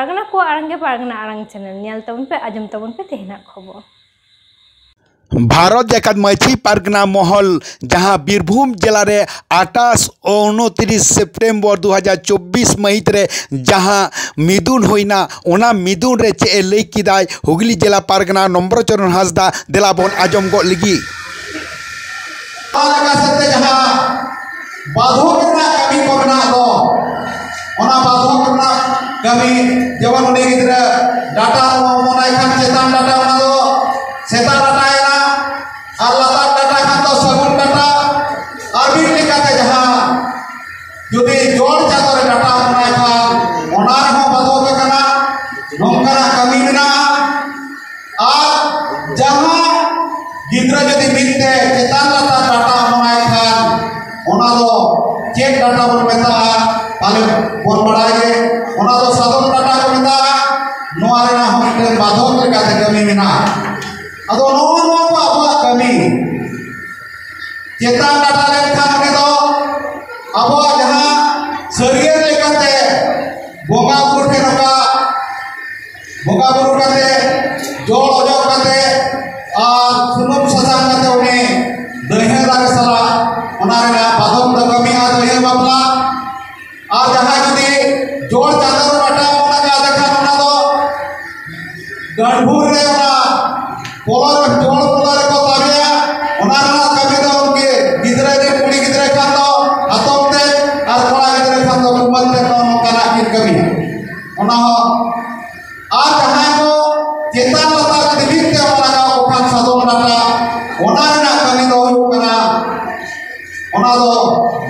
पारगना को आरंगे पारगना Arang channel nail तबन पे आजम तबन पे तेहना खबर। भारत जाकात माछी पारगना महल जहां बीरभूम जिला रे 28-29 सेप्टेम्बर 2024 महित रे जहां मिदुन होइना ओना मिदुन रे चे लई किदाय हुगली जिला पारगना नंबर चरण हासदा देलाबन आजम गो लगी लगा सकते जहां बाधो करना कमी को बना दो ओना बाधो करना कमी जेवन उनी गिदरा डाटा मोनाय खान चेतान डाटा ओना दो सेता डाटा एना आर लाता डाटा खान तो सगुन डाटा आर भी लेकाते जहां जुदी जोड़ चादर डाटा मोनाय खान ओना हो बाधो करना नोंकरा कमी मेना आर जहां गिदरा जदी मिलते चेतान डाटा डाटा मोनाय खान ओना दो चेक डाटा बन मेता पाले बोल बड़ाए ओना दो साधारण डाटा को मेता नोआ रेना हम बाधक लेकाते कमी मेना अदो नोआ को आबा कमी चेतान डाटा लेखान ने दो आबा जहां सरिये लेकाते बोगा बुरु के नका बोगा बुरु काते जोड़ ओजो काते आर सुनुम ससांग काते उनी दहे लाग सला ओना रेना बाधक द कमी आ दहे बापला आ जहां जदी जोड़ चादर डाटा ओना का देखा ओना दो गणभूर रे ओना पोलर जोड़ पोलर को ताबिया ओना रेना कमी दो उनके गिदरे रे कुड़ी गिदरे खान दो हातोते आर कोड़ा गिदरे खान दो कुमत ते नो काना की कमी ओना हो आ जहां को चेतान लता दिबिते ओना का ओखान साधो डाटा ओना रेना कमी दो हुकना ओना दो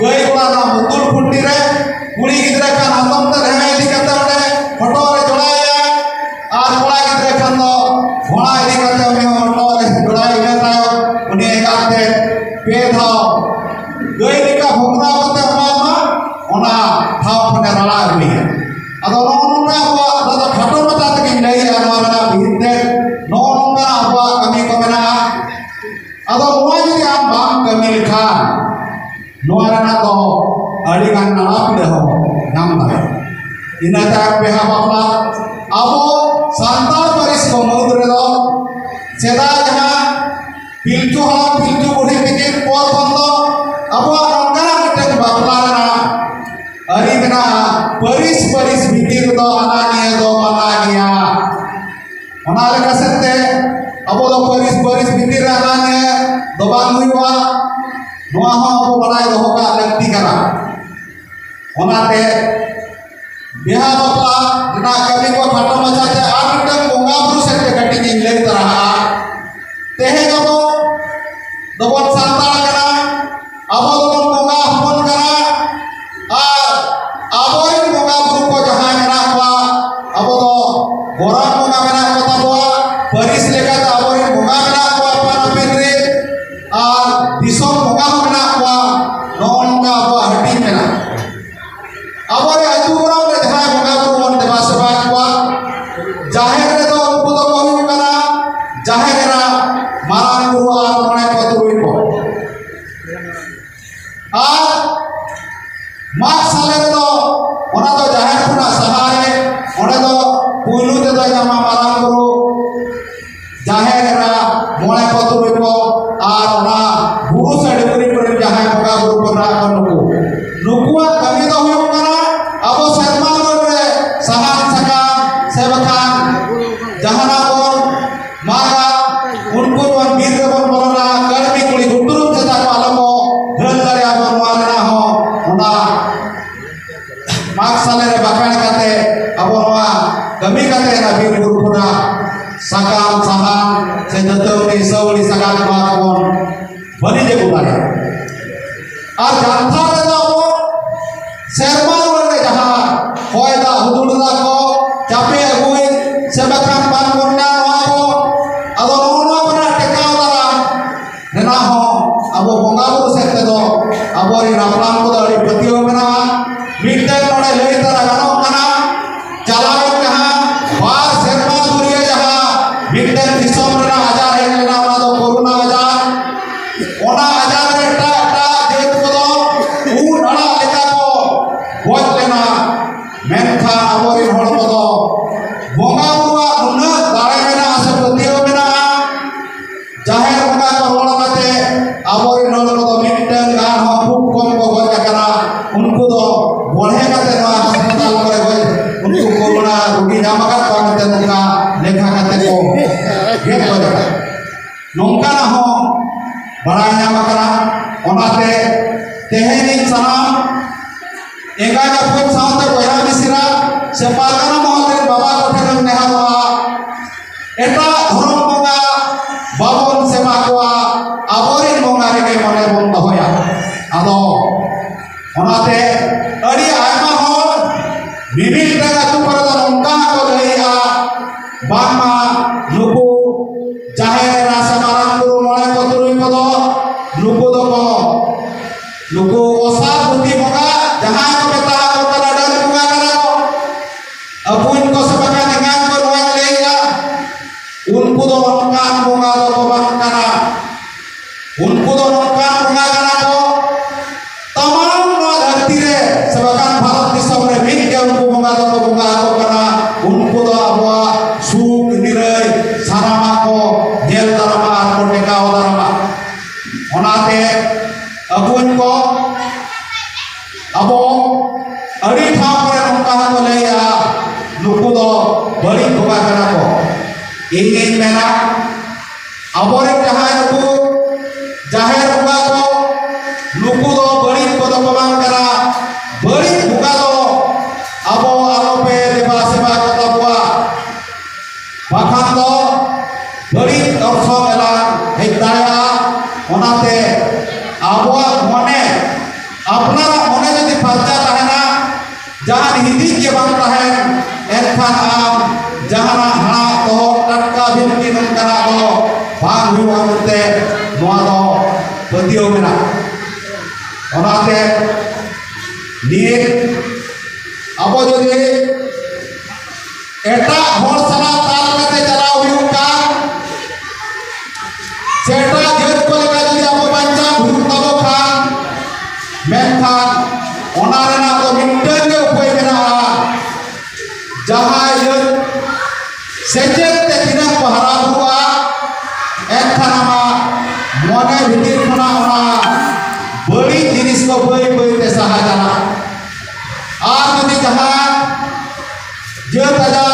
गई कोड़ा ना मुतुल फुंडी रे कुड़ी गिदरे खान हातम ते हेमे इदी कते ओने फोटो रे जोड़ाया आर कोड़ा गिदरे खान दो घोड़ा इदी कते ओने फोटो रे जोड़ाई ने तायो उनी एकाते पे धाव गई निका भोकरा कते ओमा ओना थाव फने रला गनी अदो नोना अबा दादा खाटो मता तक लई आनवाना भीते नोना अबा कमी को मेना अदो नोआ जदी आम बाम कमी लिखान नोआ रेना तो अड़ी गान नाला पिडे हो नाम दारे इना ता पेहा बापला अबो सांताल परिस को मुद रे दो सेदा जहां पिलचु हला पिलचु बुढ़ी तिकिन पोर बंदो अबो नंगरा मिटन बापला रेना अरी मेना परिस परिस भीतिर दो अनानिया दो मनानिया ओना लेका सते अबो दो परिस परिस भीतिर अनानिया दो बान हुइवा नोआ हो अबो बनाय दो का लगती करा ओनाते बिहा बापला रेना कमी को खाटो मचा ते आ मिटन बोंगा बुरु सेते गटी के ले तरहा तेहे गबो दोबन सांताल करा अबो दोबन बोंगा हपन करा आ आबोइन बोंगा बुरु को जहां मेना हुआ अबो दो गोरा बोंगा मेना को तबवा परिस लेका ता आबोइन बोंगा मेना को अपन अपिन रे आ दिसोम बोंगा मेना को नोन का अबो हटी मेना आबोरे अजुरा रे जहां बोंगा बुरु मन देवा सेवा को जाहेर रे दो उनको दो कोहि करा जाहेर रा मारान गुरु आ मने को तुई को आ माग साले दो ओना दो जाहेर खुना सहारे ओने दो पुलु ते दो जामा मारान गुरु जाहेर रा मने को तुई को आर ओना गुरु साडे पुरी पुरी जहां बोंगा गुरु को रा नुकु नुकुआ कमी दो हुयो करा अबो शर्मा रे सहान सका सेवखान जहाना बोन मारा उनको वन वीर बन बोलना कर्मी कुली गुटुरुम चता को आलमो धन करे अब मारना हो ओना माग साले रे बाकाण काते अब नोआ कमी काते ना वीर गुरु पुरा सकाम सहान से दतौनी सौली सगान बाबन बनी जे गुबारे आ जानथा रे दो शर्मा रे जहां होयदा हुदुडदा को चापे अगुई सेबखान पान कोन्ना नोआ को अदो नोना बना टेकाव दारा रेना हो अबो बोंगा बुरु सेते दो अबो रे रामलाम को दाड़ी प्रतियो मेना मिटते नोडे लई तारा गानो कना चलावे जहां बार शर्मा दुरिया जहां मिटते दिसोम रे हजार है लेना ओना दो कोरोना हजार ओना हजार रे टा टा देत को दो ऊ नड़ा लेका को गोज लेना मेनखा अबो रे होड़ को दो कम को गज आकना उनको दो बढ़े काते नवा अस्पताल करे गज उनको कोरोना रोगी नाम का पाते नोका लेखा काते को गेट गज नोका ना हो बड़ा नाम करा ओनाते तेहेनी सनाम एंगा जब साउते बया मिसिरा से पालना मोहते बाबा कोठे नेहावा एटा धर्म बंगा बाबन सेवा कोआ आबोरिन बंगा रे मने बन दहोया आदो ओनाते अड़ी आयमा हो विभिन्न जगह तु पर नोका को लइया बामा नुकु जाहेर रासा मारान गुरु मने को तुरुई पदो नुकु दो को नुकु ओसा बुद्धि बंगा जहां को बेता को कलाडन बंगा करा को अपुन को सबका निगान को रोय लइया उनको दो नोकान बंगा दो को बन करा उनको दो नोकान बंगा करा को तमाम नो धरती रे सबका भारत दिसम रे मिल के उनको बंगा दो को बंगा को करा उनको दो अबवा सुख निरय सारामा को जेल दरमा को टेका दरमा ओनाते अपुन को अबो अड़ी ठाव करे नोका को लइया नुकु दो बड़ी बंगा करा को इन मेना अबोरे जहां नुकु जाहेर बंगा को नुकु दो बड़ी पद बंगा करा बड़ी बंगा दो अबो आरोपे देवा सेवा कता बुआ बाखान दो बड़ी दर्शो मेला हेदाया ओनाते आबुआ मने अपनारा मने जदि फरजा तहना जहां हिंदी के बात है एनखान आम जहां हाना तो टटका भिमकी नंकरा दो भाग हुआ मते नोआ दो पतियो मेना ओनाते निये अब जदि एटा होर सना ताल कते चलाव हुई का सेटा जेत को लेका जदि अब बच्चा हुई तबो खान मेनखान ओनारेना तो मिटन के उपाय मेना जहां ये सेचेत ते किना पहरा हुआ एखानामा मने भितिर खना ओना बड़ी जिनिस को बई बई ते सहा जाना आर जदि जहां जे तजा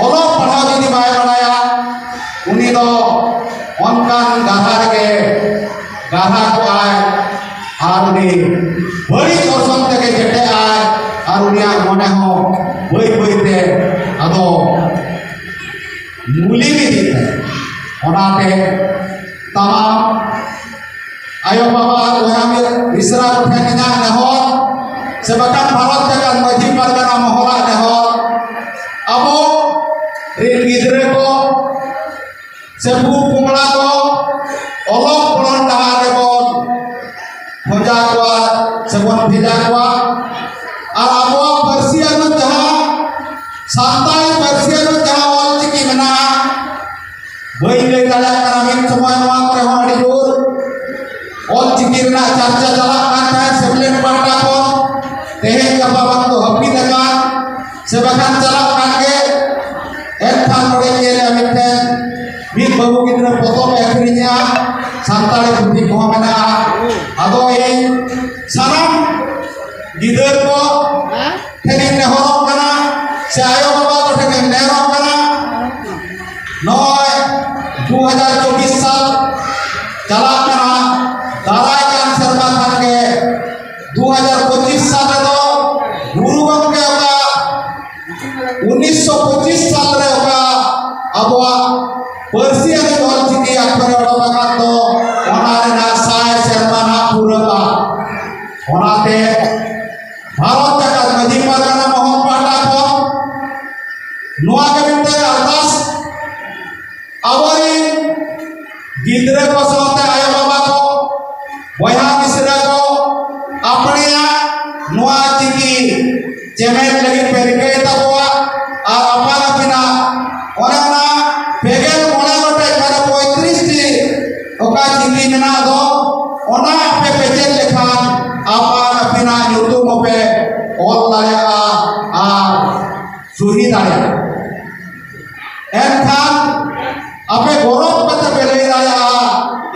ओलो पढ़ा जदि बाय बनाया उनी दो अनकान गाधा के गाधा को आए आर उनी बड़ी दर्शन तके जेटे आए आर उनिया मने हो बई बई ते आदो मूली भी दीते ओनाते तमाम आयो बाबा ओया में इसरा उठे निना नेहो से बकन भारत जगत मझी परगना मोहला नेहो अबो रिन गिदरे को से बु पुंगला को ओलो पड़न डहा देबन खोजा को से बन भेजा को और अबो परसियन जहां साताई परसियन जहां ऑल चिकी मेना बई ले दाला करामिन समय नवा करे हो अड़ी जोर ऑल चिकी रे चर्चा चला कान है सेबलेन पाटा को तेहे गपा वक्त हपी लगा से बखान चला कान के एक खान पड़े के मिटे बीत बाबू गिदरा पतो में अखरिया साताई बुद्धि को मेना आदो ए साराम गिदर को ठेने नेहरो कना से आयो बाबा को ठेने नेहरो कना 2024 साल चला कना दाराय कान शर्मा खान के 2025 साल रे दो गुरु गंगे का 1925 साल रे होगा अबवा परसिया के और चिकी अखरे ओडका तो ओनारे ना साय शर्मा ना पूरा ओनाते भारत जगत मझी परगना मोहन पाटा को नोआ के बिनते अरदास आवरी गिदरे को साथे आयो बाबा को बया मिश्रा को अपने नोआ चिकी चेमेट लगी पेरके तबवा और अपना बिना ओना पेगेल मोने गोटे करे 35 टी ओका चिकी मेना दो ओना पे पेचेल लेखान अपन बिना यूट्यूब पे ऑल दाया आ सुही दाया एनखान अपे गौरव पत पे ले दाया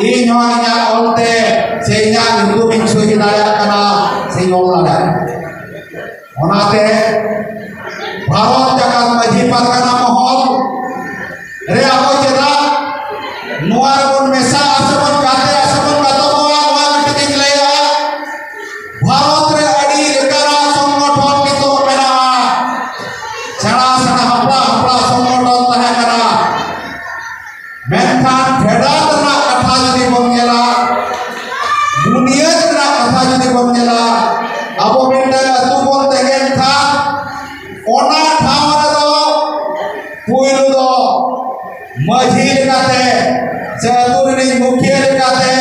इन होया ओलते से या nyutum sui daya kana singol ada onate Bharat Jagat Majhi Pargana Mohol re abo jeda nuar pun mesa asapun kate asapun kato moa moa meeting leya Bharat re adi lekara songgothon kitu mena sena sena hapla hapla songgothon tahe kana menkhan bhedat rena katha jodi bon nyela dunia rena katha jodi bon nyela abo minde atu bon tegen tha ona thaw re do puilu do माझी लेकाते से अतुरनी मुखिया लेकाते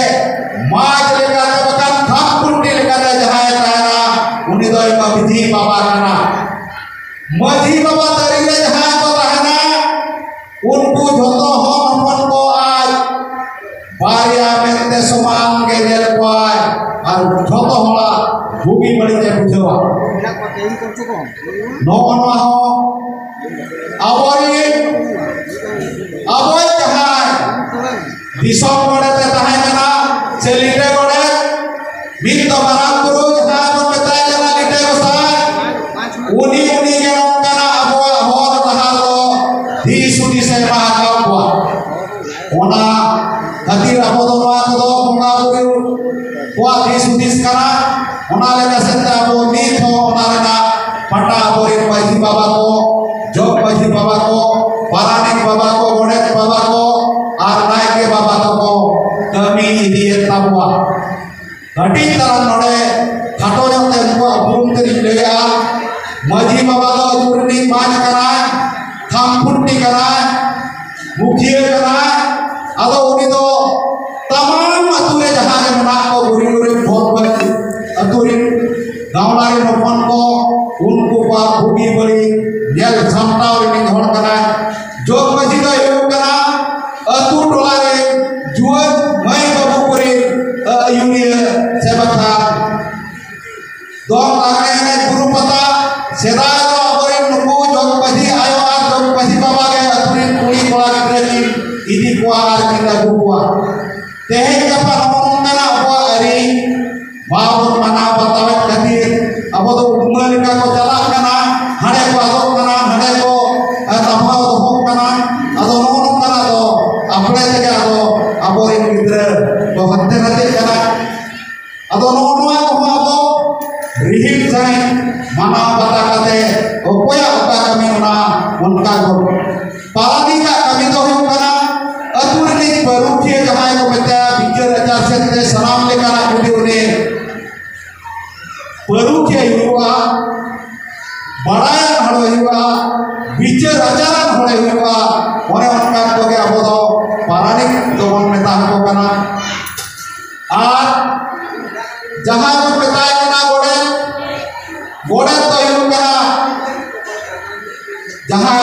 माज लेकाते बकान खाम कुंडी लेकाते जहाय तारा उनी दो इमा विधि बाबा kana माझी बाबा तरीके जहाय को रहना उनको जोतो हम अपन को आज बारिया मेंते समान के जेल पाए और जोतो होला भूमि बड़ी जे बुझवा नो बनवा हो aboy jahan disom gode te tahe kana se lite gode min to marang guru jahan mon betay kana lite gosai uni ge kana abo hor tahalo di sudi se mahakau bua ona hadir abo do noa ko do bonga guru bua di sudi kana ona le kasenta abo ni tho ona rena pata aborin maji baba ko jog maji baba ko Paranik baba ko godet baba ko ar naike baba ko kami idiet tabwa gati taran node khato jate ko abum teri leya maji baba ko jurni paaj kara kham putti kara mukhiya kara ado uni do tamam ature jahan ge mena ko guri guri bhot bali aturin gawnari nopon ko unku pa bhugi bali nyel samtaw ini hor kara jog maji do yu kana atu tola re juan mai babu puri ayunia sebakha dong lagre ne guru pata seda do abore nuku jog maji ayo ar jog maji baba ge aturin kuli kola gidre idi kuar kita gua tehe kapa nomon kana abo ari baun mana batawet khatir abo do umal ka ko chalak kana hade ko adok kana hade ko tamau do kana ado non kana do apne tege ado aborin gidra to hatte hatte kana ado non wa ko abo rihim sai mana bata kate okoya oka kami na unka go parani ka kami do hu kana aturni parukhiya jahay ko meta bijar ajar se salam le kana budi une parukhiya yuwa बड़ाया हड़ो हुआ बीचे राजारान हड़े हुआ ओने उनका को के अब दो पारानिक दोन मेता को कना आर जहां को बताए कना गोड़े गोड़े तो यु कना जहां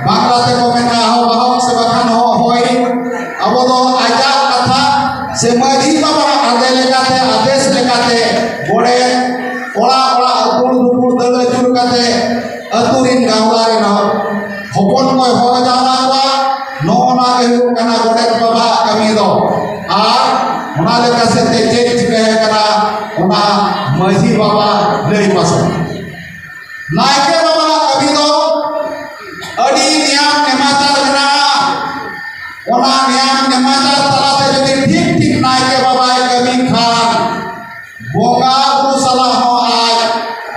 बांग्ला ते को मेता हो बाहो से बखान हो होई अब दो आजाद कथा से मजी बाबा आदे लेकाते आदेश लेकाते गोड़े ओला ओला उपुड़ दुपुड़ दल जुर कते अतुरिन गावला रे न हपन को हो जाना बा नोना के कना गोड़े बाबा कमी दो आर ओना ले कसे ते चेक चिके कना ओना मजी बाबा लई पास नायके बाबा कमी दो अडी नियम नेमाचार कना ओना नियम नेमाचार तलाते जदि ठीक ठीक नायके बाबा कमी खान बोगा गुरु सलाह हो आज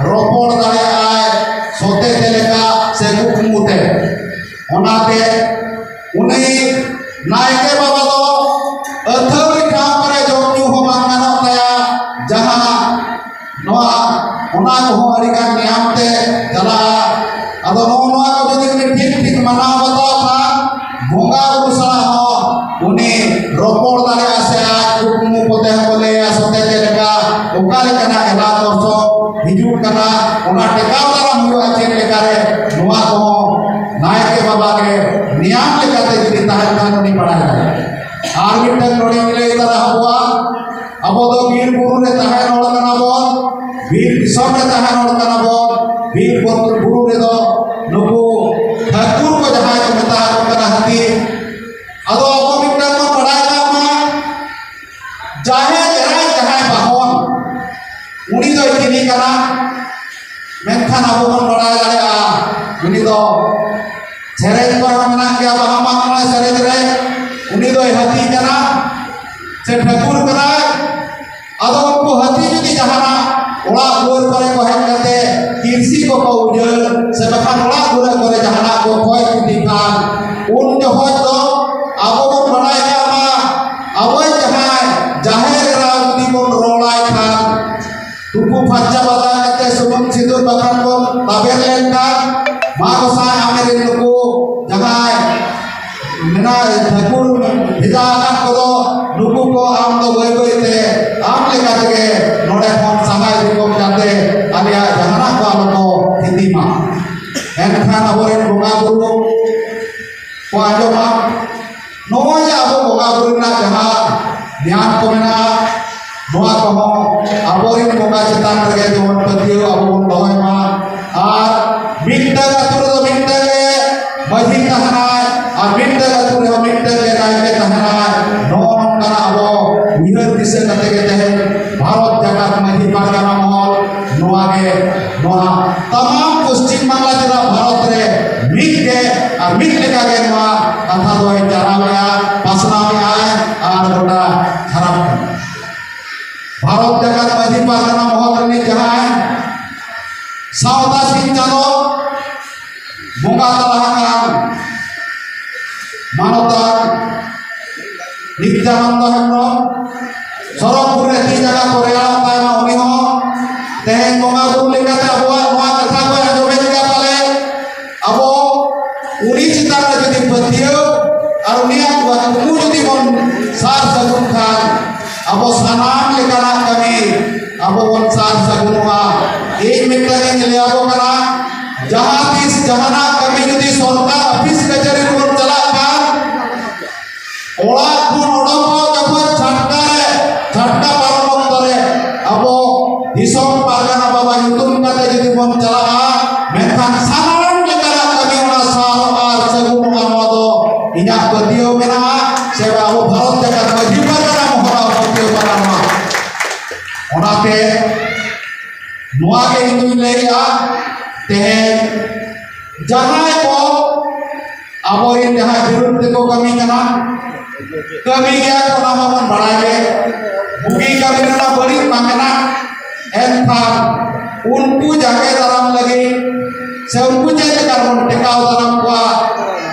रोपड़ दाड़े आए सोते तेलेका से कुकमुते ओनाते उनी नायके बाबा दो अथावरी ठाव करे जोम न्यू हो बांग गानोग तया जहां नोआ ओना को हो अड़ी गान नियम ते चला अदो नोआ को जदि ठीक ठीक मना बताओ था बोगा गुरु सलाह हो उनी रोपड़ दाड़े आसे आज कुकमु पोते बोले सोते तेलेका ओकाले कना एला दोसो हिजू कना ओना टेकाव दाराम हुआ चेक लेकारे नोआ को नायके बाबा के नियम लेकाते जदि ताहे कानूनी पढ़ा जाए आर मिटन नोड़ी मिले तरह हुआ अब दो वीर गुरु ने ताहे नोड़ कना बोल वीर दिसम ने ताहे नोड़ कना बोल वीर गुरु ने दो नुकु ठाकुर को जहां को मेता को कना हती अदो अब मिटन को पढ़ा जामा जाहे जरा जहां बाहो एनखान अब बन बड़ा दाड़ा उनी दो सेरेज पर मना के बाहा मांगना सेरेज रे उनी दो हाथी कना से ठाकुर कना अदो उनको हाथी जुदी जहाना ओला दुआर करे को हेज कते किरसी को उजर से बखान ओला दुआर करे जहाना को कोय कुटी खान उन जहoj दो अब बन बड़ा के मा अवय जहाय जाहेर राव जुदी बन रोलाय खान तुकु फच्चा बता कते सुमन सिंदूर बखान को ताबेर लेन खान मा गोसाई आमेर नुकु जहाय मेना ठाकुर भेजा आकान को नुकु को आम दो गई गई ते आम लेका तके नोडे फोन सहाय दिको जाते आलिया जहाना को आलो को हिंदी मा एनखान अबोरेन बोंगा बुरु को आजोमा नोय आबो बोंगा बुरु ना जहा ध्यान को मेना नोआ को अबोरेन बोंगा चितान रगे जोन पतियो अबो बन दोय मा आर मिंटा अतुर दो मिंटा के मजी तहना और मिंटा अतुर हो मिंटा के राय के तहना नोन कना अबो विहर दिसे कते के तहे भारत जगत मजी पारगाना महल नोआ के नोआ तमाम पश्चिम बांग्ला जिला भारत रे मिट के और मिट लेका के नोआ कथा दो चारा में पासना में आए और गोटा खराब भारत जगत मजी पारगाना महल रे जहां है सावता सिंह चांदो बोंगा तलाहान मानवता नित्यानंद हेम्ब्रम सरकपुर रे ती जगह को रेला तायमा उनी हो तेहेन बोंगा बुरु लेकाते अबो नोआ कथा को आजोबे दिया पाले अबो उनी चितान रे जदि पतियो और उनिया कुकु जदि बन सार सगुन खान अबो सानाम लेकाना कमी अबो बन सार सगुनवा एक मिनट ले अबो कना जहां तीस जहाना कमी जदि सरकार ऑफिस कचहरी को चला का ओला गुण ओडको जखन झटका पारम करे अबो दिसम पारगाना बाबा युतुम कते जदि बन चला मेनखान सानाम लेकाना कमी ओना साल और सगुन आमदो इना पतियो मेना से अबो भारत जगत मजी पारगाना मोहरा पतियो बनामा ओनाते नोआ के हिंदू लेया तेहेन जहां को अबोरिन जहां विरुद्ध को कमी कना कमी गया को नाम मन बढ़ाए बुगी कमी ना बड़ी मांगना एनफार उनको जाके दाराम लगे से उनको चेत करन टिकाव दाराम को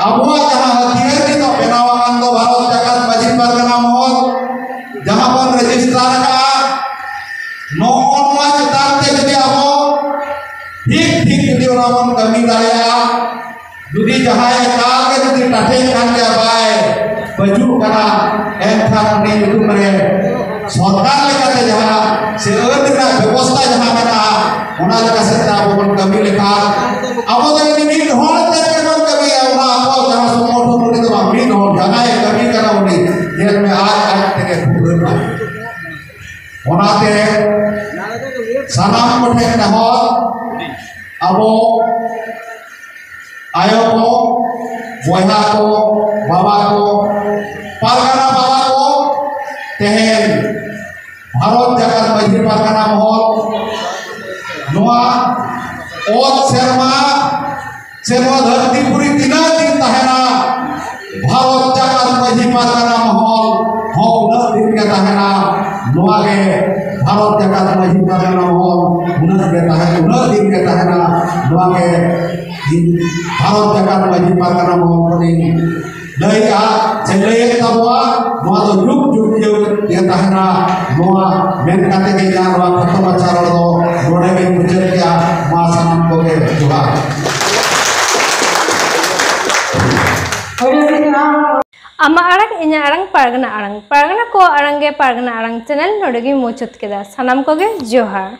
अबुआ जहां हथियार की तो बेनावान दो भारत जगत मजी पारगाना महल जहां पर रजिस्ट्रार का नोनवा चिताते जदि अबो ठीक जदि ओनामन कमी दाया जुदी जहाय काल के जदि टाठे खान के बाय बजू कना एनखान उनी युतुम रे सरकार लेकाते जहां से अदना व्यवस्था जहां मेना ओना लेका से अबो बन कमी लेका अबो जदि मिट होन ते बन कमी ओना अबो जहां समोठन उनी तो मिट होन जहाय कमी कना उनी जेल में आज तक फुरना ओनाते सानाम कोठे नहर अबो आयो को बोहा को बाबा को पारगाना बाबा को तेहेन भारत जगत मजी पारगाना महल नोआ ओत सेरमा धरती पूरी तीना दिन तहना भारत जगत मजी पारगाना महल हो उन दिन के तहना नोआ के भारत जगत मजी पारगाना महल उन दिन के तहना नोआ के भारत जगत मजी पारगाना महल पनी लैया से लैया तबवा नोआ तो जुग ये तहना नोआ मेन काते के या नोआ खत्म चारों दो नोडे में मुझे क्या मां सनम को के जुहा आमा आरंग इन्या आरंग पारगना को आरंगे पारगना आरंग चैनल नोडे मुचाद केदा सानाम को गे जोहार।